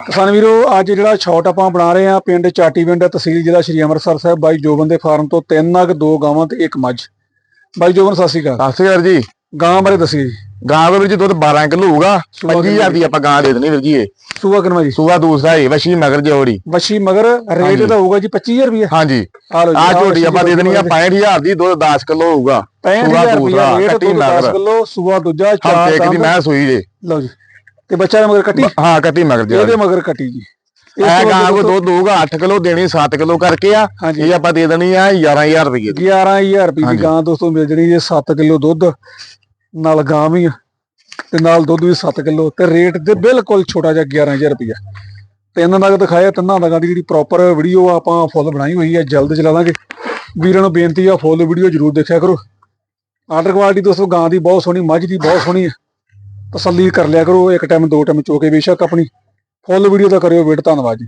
ਕਿਸਾਨ ਵੀਰੋ ਅੱਜ ਜਿਹੜਾ ਸ਼ਾਟ ਆਪਾਂ ਬਣਾ ਰਹੇ ਆ ਪਿੰਡ ਚਾਟੀਵਿੰਡ ਤਹਿਸੀਲ ਜ਼ਿਲ੍ਹਾ ਸ਼੍ਰੀ ਅੰਮ੍ਰਿਤਸਰ ਸਾਹਿਬ ਬਾਈ ਜੋਬਨ ਦੇ ਫਾਰਮ ਤੋਂ 3 ਨਗ 2 ਗਾਵਾਂ ਤੇ 1 ਮੱਝ। ਬਾਈ ਜੋਬਨ ਸਤਿ ਸ਼੍ਰੀ ਅਕਾਲ। ਸਤਿ ਸ਼੍ਰੀ ਅਕਾਲ ਜੀ। ਗਾਂ ਬਾਰੇ ਦੱਸਿਓ ਜੀ। ਗਾਂ ਦਾ ਵੀਰ ਜੀ ਦੁੱਧ 12 ਕਿਲੋ ਹੋਊਗਾ। 25000 ਦੀ ਆਪਾਂ ਗਾਂ ਦੇ ਦੇਣੀ ਵੀਰ ਜੀ। ਇਹ ਸੂਆ ਕਿੰਨਾ ਜੀ? ਸੂਆ ਦੂਸਰਾ ਹੈ ਵਸ਼ੀ ਮਗਰ ਜੋੜੀ। ਵਸ਼ੀ ਮਗਰ ਰੇਟ ਦਾ ਹੋਊਗਾ ਜੀ 25000 ਰੁਪਏ। ਹਾਂਜੀ ਆ ਝੋਟੀ ਆਪਾਂ ਦੇ ਦੇਣੀ ਆ 65000 ਦੀ। ਦੁੱਧ 10 ਕਿਲੋ ਹੋਊਗਾ। 65000 ਰੁਪਏ ਰੇਟ, ਦੁੱਧ 10 ਕਿਲੋ, ਸੂਆ ਦੂਜਾ, ਚਾਰ ਇੱਕ ਦੀ ਮੈਂ ਸੂਈ ਜੇ। ਲਓ ਜੀ ਤੇ ਬੱਚਾ ਦੇ ਮਗਰ ਕੱਟੀ। ਹਾਂ ਕੱਟੀ ਮਗਰ ਜੀ। ਇਹਦੇ ਮਗਰ ਕੱਟੀ ਜੀ। ਇਹ ਗਾਂ ਕੋ ਦੁੱਧ ਹੋਊਗਾ 8 ਕਿਲੋ ਦੇਣੀ 7 ਕਿਲੋ ਕਰਕੇ ਆ। ਇਹ ਆਪਾਂ ਦੇ ਦੇਣੀ ਆ 11000 ਰੁਪਏ ਦੀ। 11000 ਰੁਪਏ ਦੀ ਗਾਂ ਦੋਸਤੋ ਮਿਲ ਜਣੀ ਜੇ 7 ਕਿਲੋ ਦੁੱਧ ਨਾਲ ਗਾਂ ਵੀ ਤੇ ਨਾਲ ਦੁੱਧ ਵੀ 7 ਕਿਲੋ ਤੇ ਰੇਟ ਦੇ ਬਿਲਕੁਲ ਛੋਟਾ ਜਿਹਾ 11000 ਰੁਪਇਆ। ਤਿੰਨ ਨਗ ਦਿਖਾਇਆ, ਤਿੰਨਾਂ ਨਗਾਂ ਦੀ ਜਿਹੜੀ ਪ੍ਰੋਪਰ ਵੀਡੀਓ ਆਪਾਂ ਫੁੱਲ ਬਣਾਈ ਹੋਈ ਹੈ, ਜਲਦ ਚਲਾ ਦਾਂਗੇ। ਵੀਰਾਂ ਨੂੰ ਬੇਨਤੀ ਆ ਫੁੱਲ ਵੀਡੀਓ ਜ਼ਰੂਰ ਦੇਖਿਆ ਕਰੋ। ਆਰਡਰ ਕੁਆਲਿਟੀ ਦੋਸਤੋ ਗਾਂ ਦੀ ਬਹੁਤ ਸੋਹਣੀ, ਮੱਝ ਦੀ ਬਹੁਤ ਸੋਹਣੀ ਹੈ। ਤਸੱਲੀ ਕਰ ਲਿਆ ਕਰੋ, ਇੱਕ ਟਾਈਮ 2 ਟਾਈਮ ਚੋ ਕੇ ਬੇਸ਼ੱਕ ਆਪਣੀ ਫੁੱਲ ਵੀਡੀਓ ਦਾ ਕਰਿਓ ਵੇਟ। ਧੰਨਵਾਦ ਜੀ।